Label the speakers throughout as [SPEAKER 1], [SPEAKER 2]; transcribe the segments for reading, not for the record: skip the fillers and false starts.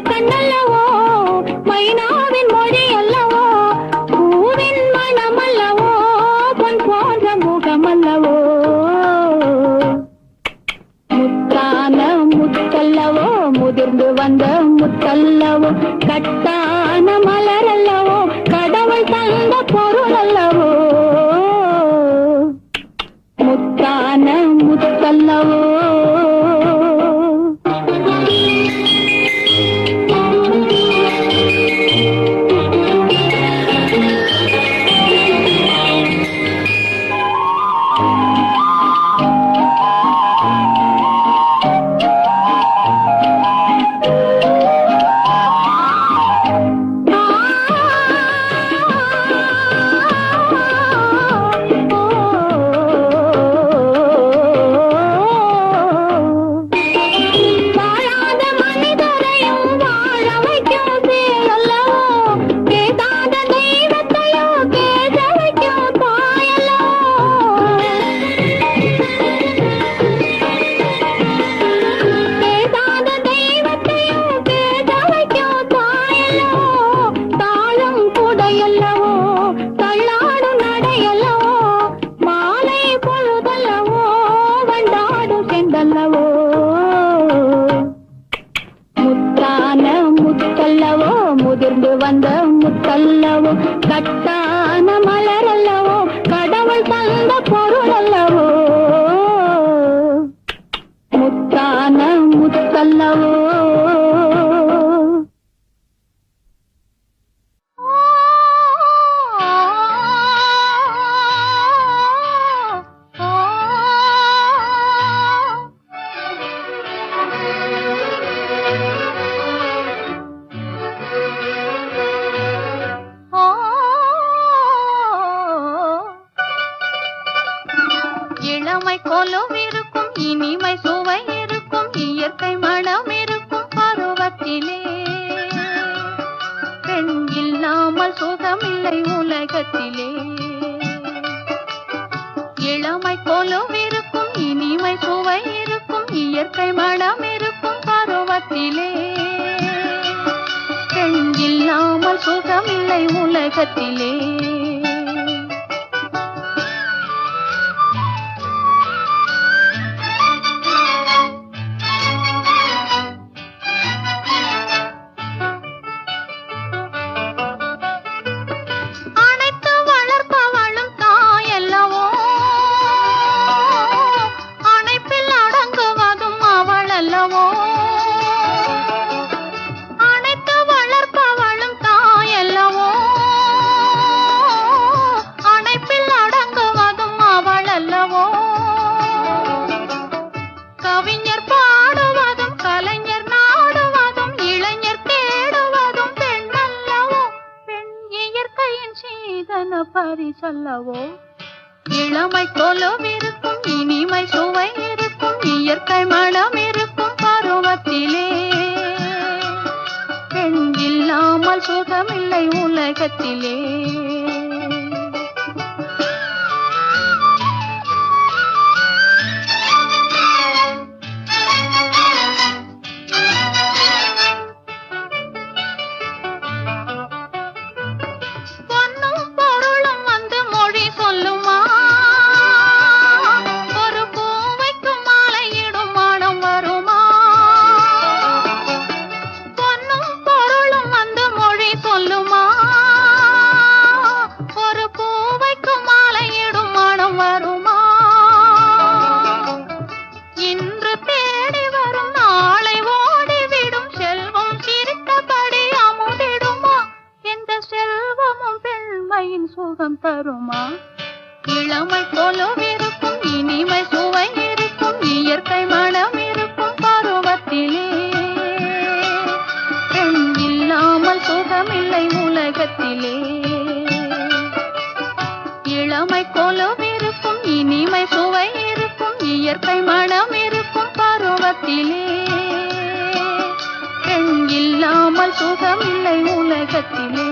[SPEAKER 1] கண்ணல்லவோ, மைனாவின் மொழி அல்லவோ, பூவின் மனம் அல்லவோ, பொன் போன்ற முகம் அல்லவோ, முத்தான முத்தல்லவோ, முதிர்ந்து வந்த முத்தல்லவோ, கட்டான மலர் அல்லவோ, கடவுள் தந்த பொருள் அல்லவோ, முத்தான முத்தல்லவோ. முதிர்ந்து வந்த முத்தல்லவோ, கட்டான மலர் அல்லவோ, கடவுள் தந்த பொருள் அல்லவோ, முத்தான முத்தல்லவோ. இளமை கொலும் இருக்கும், இனிமை சுவை இருக்கும், இயற்கை மனம் இருக்கும் பருவத்திலே, பெண் இல்லாமல் சுகமில்லை உலகத்திலே. இளமை கொலும் இருக்கும், இனிமை சுவை இருக்கும், இயற்கை மனம் இருக்கும் பருவத்திலே, பெண் இல்லாமல் சுகமில்லை உலகத்திலே. பரிசல்லவோ, இளமை கொலும் இருக்கும், இனிமை சுவை இருக்கும், இயற்கை மனம் இருக்கும் பருவத்திலே, பெண் இல்லாமல் சுகமில்லை உலகத்திலே. சுகம் தருமா? இளமை போலும் இருக்கும், இனிமை சுவை இருக்கும், இயற்கை மனம் இருக்கும் பருவத்திலே, பெண் இல்லாமல் சுகமில்லை உலகத்திலே. இளமை போலும் இருக்கும், இனிமை சுவை இருக்கும், இயற்கை மனம் இருக்கும் பருவத்திலே, பெண் இல்லாமல் சுகமில்லை உலகத்திலே.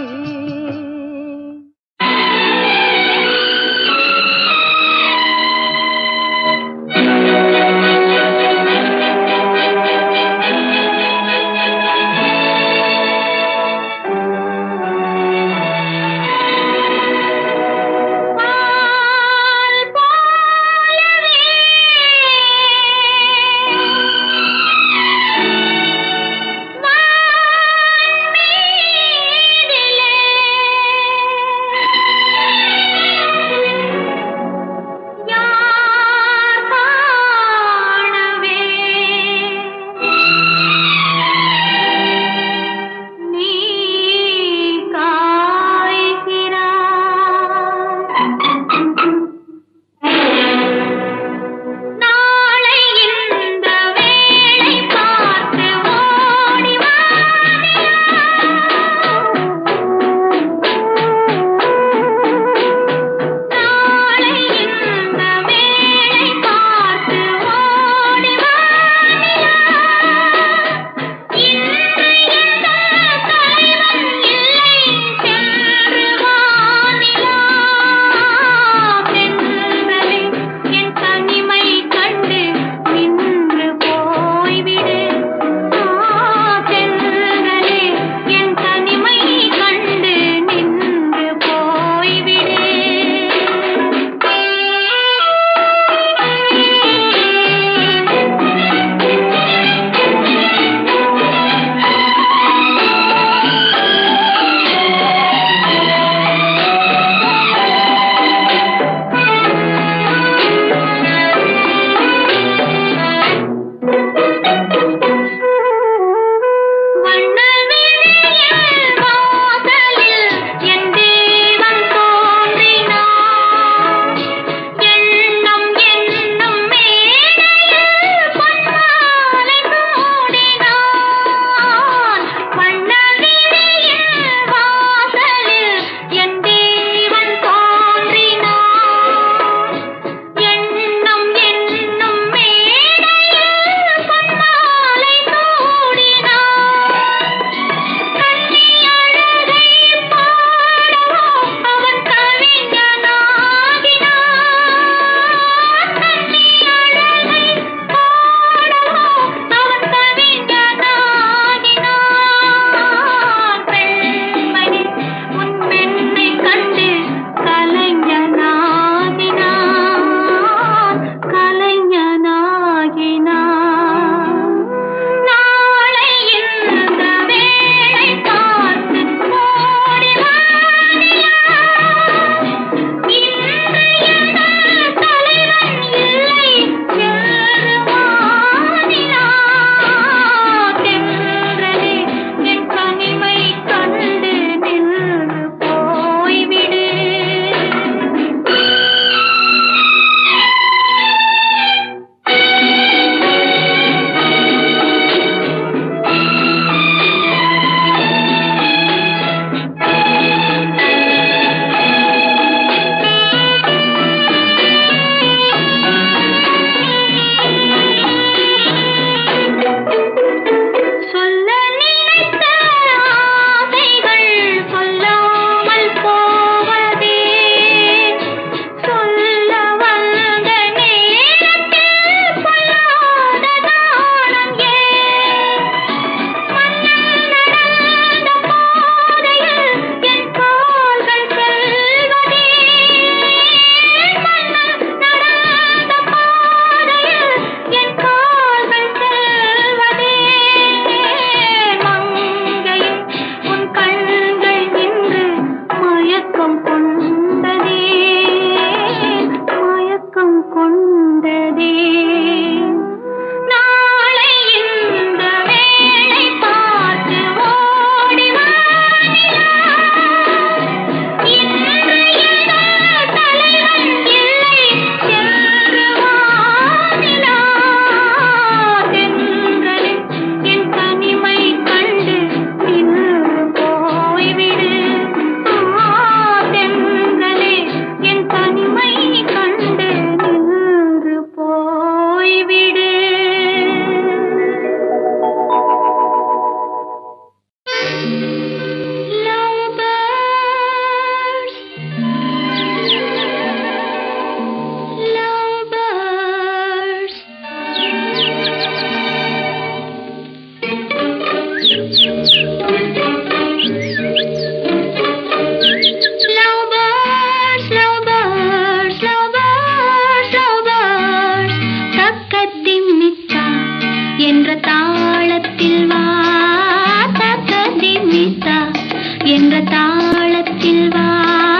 [SPEAKER 1] என்ற தாளத்தில் வாத்தகதிமித்தா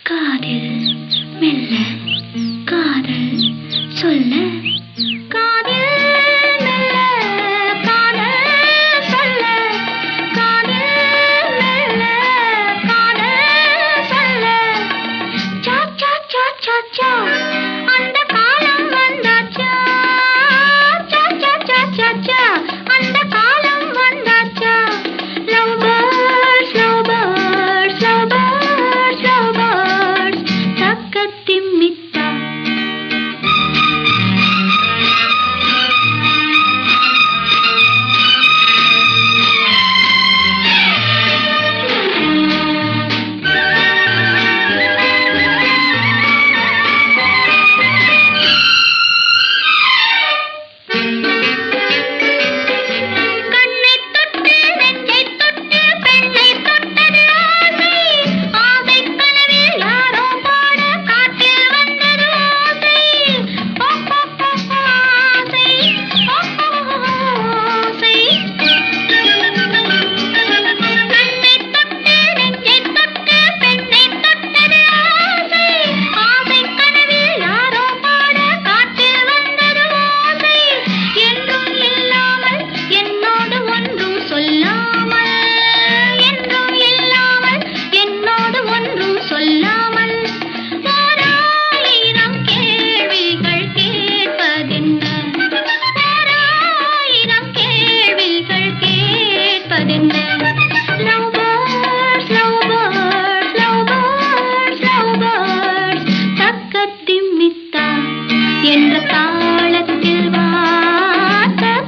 [SPEAKER 1] காதில் மெல்ல காதல் சொல்ல காதில் மெல்ல காதல் சொல்ல காதில் மெல்ல காதல் சொல்ல சா சா சா சா சா அந்த காலம் வந்தாச்சா சா சா சா சா சா அந்த காலம் வந்தாச்சா love birds love birds love birds love birds தக்கத்திமித்தா என்ற தாளத்தில் வாத்தகதிமித்தா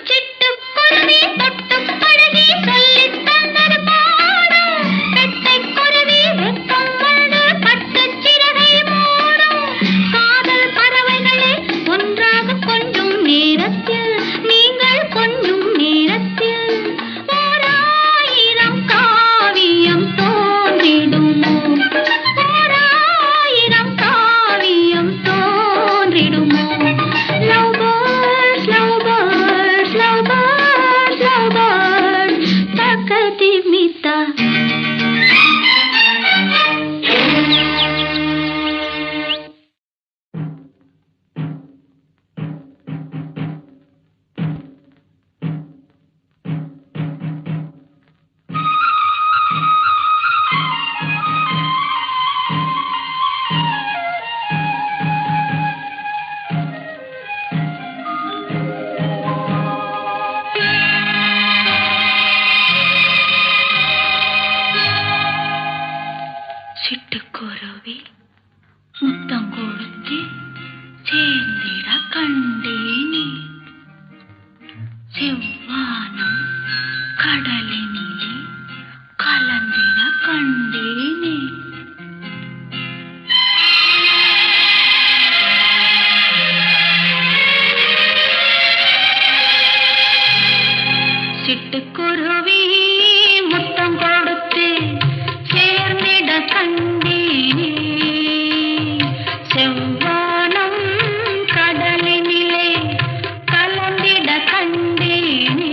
[SPEAKER 1] சிட்டுக்குருவி தொட்டுப் பழகி சொல்லித் தந்தது பாடம் பெட்டைக்குருவி வெட்கம் வந்து பட்டுச் சிறகை மூடும் காதல் பறவைகளே ஒன்றாக கொஞ்சும் நேரத்தில் நீங்கள் கொஞ்சும் நேரத்தில் ஓராயிரம் காவியம் தோன்றிடுமோ ஓராயிரம் காவியம் தோன்றிடுமோ love birds love birds love birds love birds தக்கதிமித்தா சிட்டுக்குருவி முத்தம் கொடுத்து சேர்ந்திட கண்டேனே செவ்வானம் கடலினிலே கலந்திட கண்டேனே சிட்டுக்குருவி முத்தம் கொடுத்து சேர்ந்திட கண்டேனே செவ்வானம் கடலினிலே கலந்திட கண்டேனே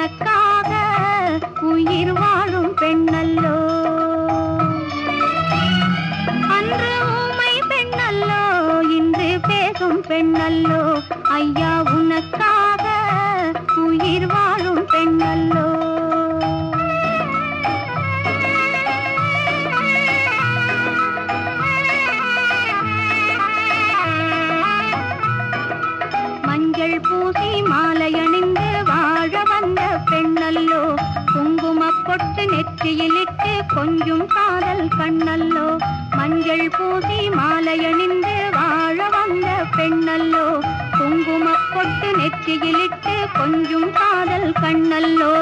[SPEAKER 1] உனக்காக உயிர் வாழும் பெண்ணல்லோ. அன்று ஊமை பெண்ணல்லோ, இன்று பேசும் பெண்ணல்லோ. ஐயா உனக்காக உயிர் வாழும் பெண்ணல்லோ. மஞ்சள் பூசி மாலையணிந்து வாழ வந்த பெண்ணல்லோ. குங்குமப் பொட்டு நெற்றியிலிட்டு கொஞ்சும் காதல் கண்ணல்லோ. மஞ்சள் பூசி மாலையணிந்து வாழ வந்த பெண்ணல்லோ. குங்குமப் பொட்டு நெற்றியிலிட்டு கொஞ்சும் காதல் கண்ணல்லோ.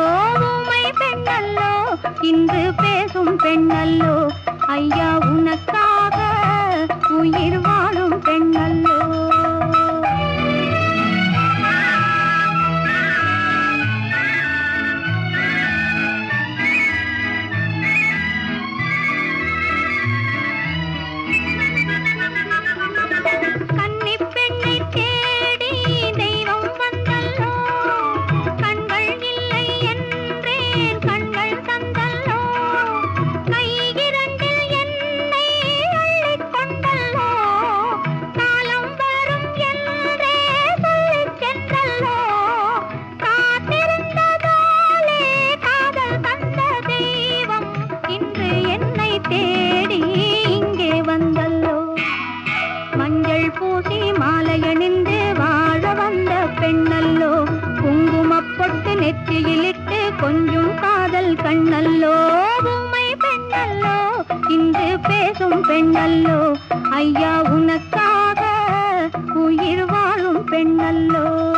[SPEAKER 1] ஊமை பெண்ணல்லோ, இன்று பேசும் பெண்ணல்லோ. ஐயா உனக்காக உயிர் வாழும் பெண்ணல்லோ. நெற்றியிலிட்டு கொஞ்சம் காதல் கண்ணல்லோ. ஊமை பெண்ணல்லோ, இன்று பேசும் பெண்ணல்லோ. ஐயா உனக்காக உயிர் வாழும் பெண்ணல்லோ.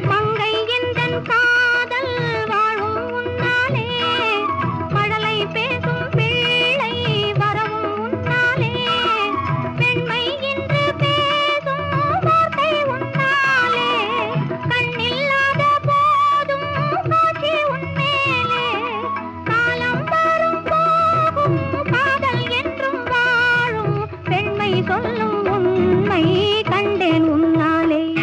[SPEAKER 1] மங்கை எந்தன் காதல் வாழும் உன்னாலே, மழலை பேசும் பிள்ளை வரவும் உன்னாலே. பெண்மை இன்று பேசும் வார்த்தை உன்னாலே, கண்ணில்லாத போதும் காட்சி உன்மேலே. காலம் வரும் போகும் காதல் என்றும் வாழும், பெண்மை சொல்லும் உண்மை கண்டேன் உன்னாலே.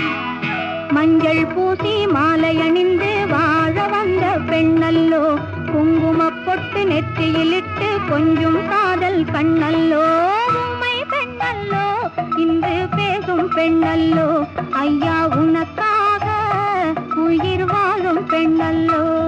[SPEAKER 1] மஞ்சள் பூசி மாலையணிந்து வாழ வந்த பெண்ணல்லோ. குங்குமப் பொட்டு நெற்றியிலிட்டு கொஞ்சம் காதல் கண்ணல்லோ. ஊமை பெண்ணல்லோ, இன்று பேசும் பெண்ணல்லோ. ஐயா உனக்காக உயிர் வாழும் பெண்ணல்லோ.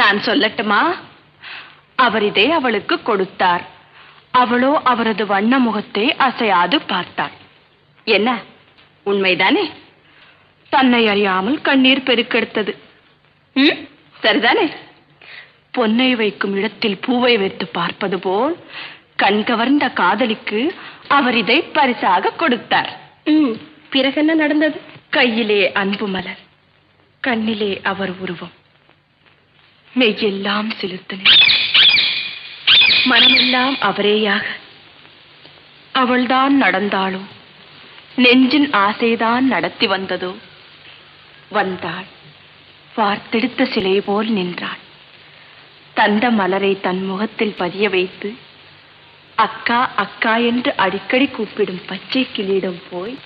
[SPEAKER 2] நான் சொல்லட்டுமா? அவர் இதை அவளுக்கு கொடுத்தார். அவளோ அவரது வண்ண முகத்தை அசையாது பார்த்தாள். என்ன, உண்மைதானே? தன்னை அறியாமல் கண்ணீர் பெருக்கெடுத்தது. சரிதானே? பொன்னை வைக்கும் இடத்தில் பூவை வைத்து பார்ப்பது போல் கண்கவர்ந்த காதலிக்கு அவர் இதை பரிசாக கொடுத்தார்.
[SPEAKER 1] பிறகு என்ன நடந்தது?
[SPEAKER 2] கையிலே அன்பு மலர், கண்ணிலே அவர் உருவம், மெய்யெல்லாம் செலுத்தினேன், மனமெல்லாம் அவரேயாக. அவள்தான் நடந்தாளோ, நெஞ்சின் ஆசைதான் நடத்தி வந்ததோ? வந்தாள், வார்த்தெடுத்த சிலை போல் நின்றாள். தந்த மலரை தன் முகத்தில் பதிய வைத்து அக்கா அக்கா என்று அடிக்கடி கூப்பிடும் பச்சை கிளியிடம் போய்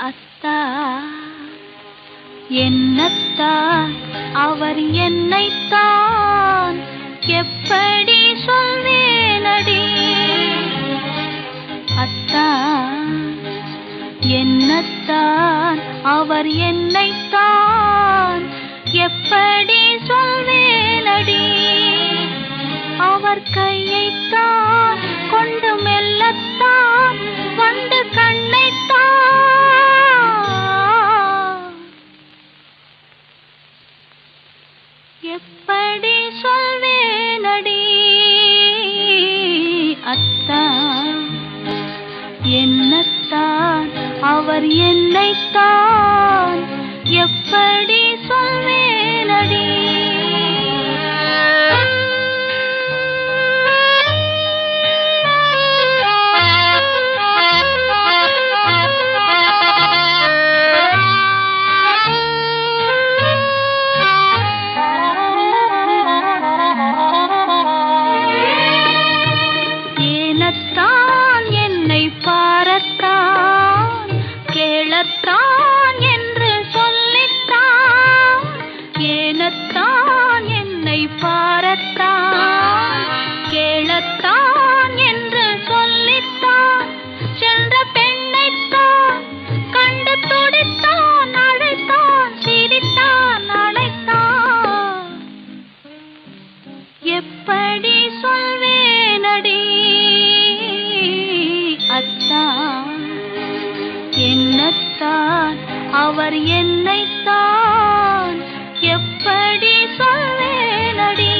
[SPEAKER 1] அத்தா என்னத்தான் அவர் என்னைத்தான் எப்படி சொல்வேனடி? அத்தா என்னத்தான் அவர் என்னைத்தான் எப்படி சொல்வேனடி? அவர் கையைத்தான் கொண்டு மெல்லத்தான் வந்து கண்ணைத்தான் எப்படி சொல்வேனடி? அத்தா என்னத்தான் அவர் என்னைத்தான் எப்படி சொல்வேனடி? கேளத்தான் என்று சொல்லித்தான், ஏனத்தான் என்னை பாரத்தான், கேளத்தான் என்று சொல்லித்தான், சென்ற பெண்ணைத்தான் கண்டு துடித்தான், அழைத்தான், சிரித்தான், அழைத்தான், எப்படி சொல்வேனடி? அத்தான் என்னத்தான் அவர் என்னைத்தான் எப்படி சொல்வேனடி?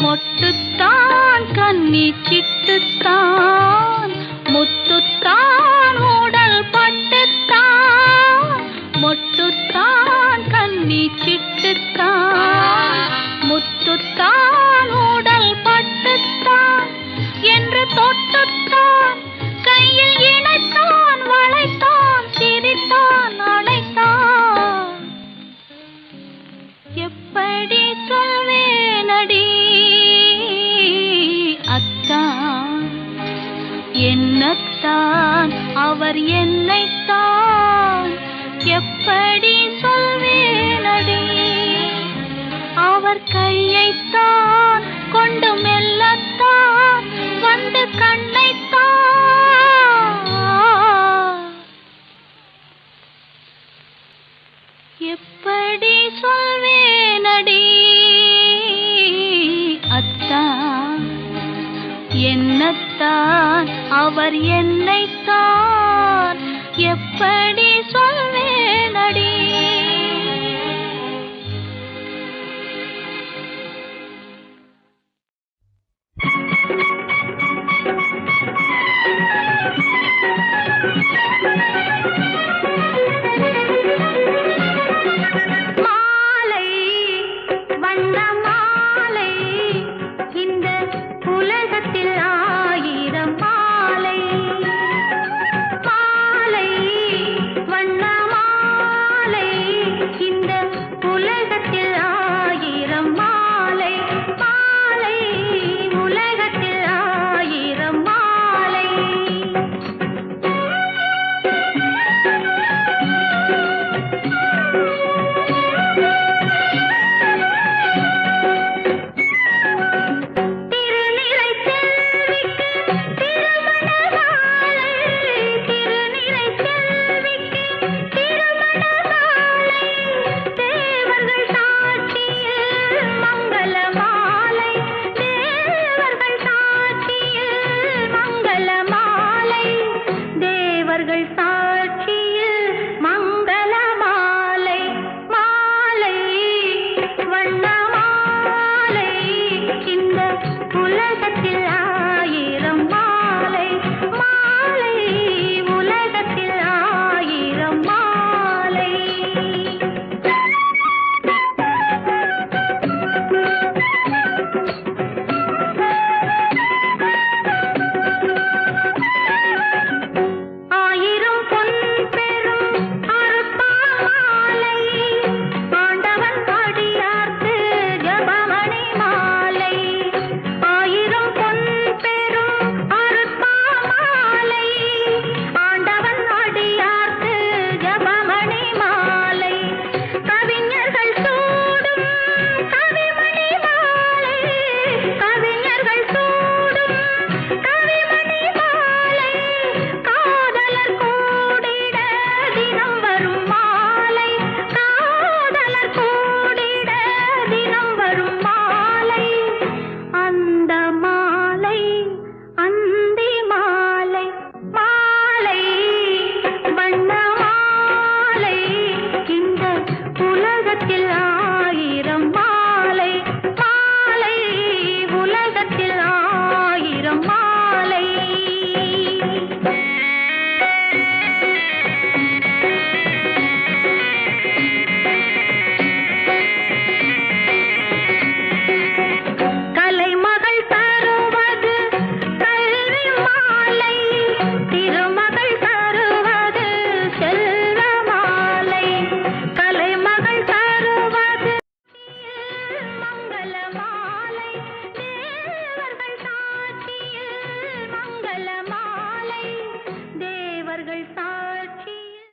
[SPEAKER 1] மொட்டுத்தான் கண்ணி சிட்டுத்தான், முத்துத்தான் உடல் பட்டுத்தான், மொட்டுத்தான் கண்ணி சிட்டுத்தான், முத்துத்தான் உடல் பட்டுத்தான் என்று தொட்டுத்தான், கையில் இணைத்தான், வளைத்தான், சிரித்தான், அணைத்தான், எப்படி சொல்வேனடி? அத்தான் என்னத்தான் அவர் என்னைத்தான் எப்படி சொல்வேனடி? அவர் கையைத்தான் கொண்டு மெல்லத்தான் வந்து கண்ணைத்தான் எப்படி சொல்வேனடி? அத்தான் என்னத்தான் அவர் என்னைத்தான் எப்படி சொல்வேனடி? மாலை வண்ண மாலை இந்த உலகத்தில் ஆயிரம் மாலை, மாலை வண்ண உலகத்தில்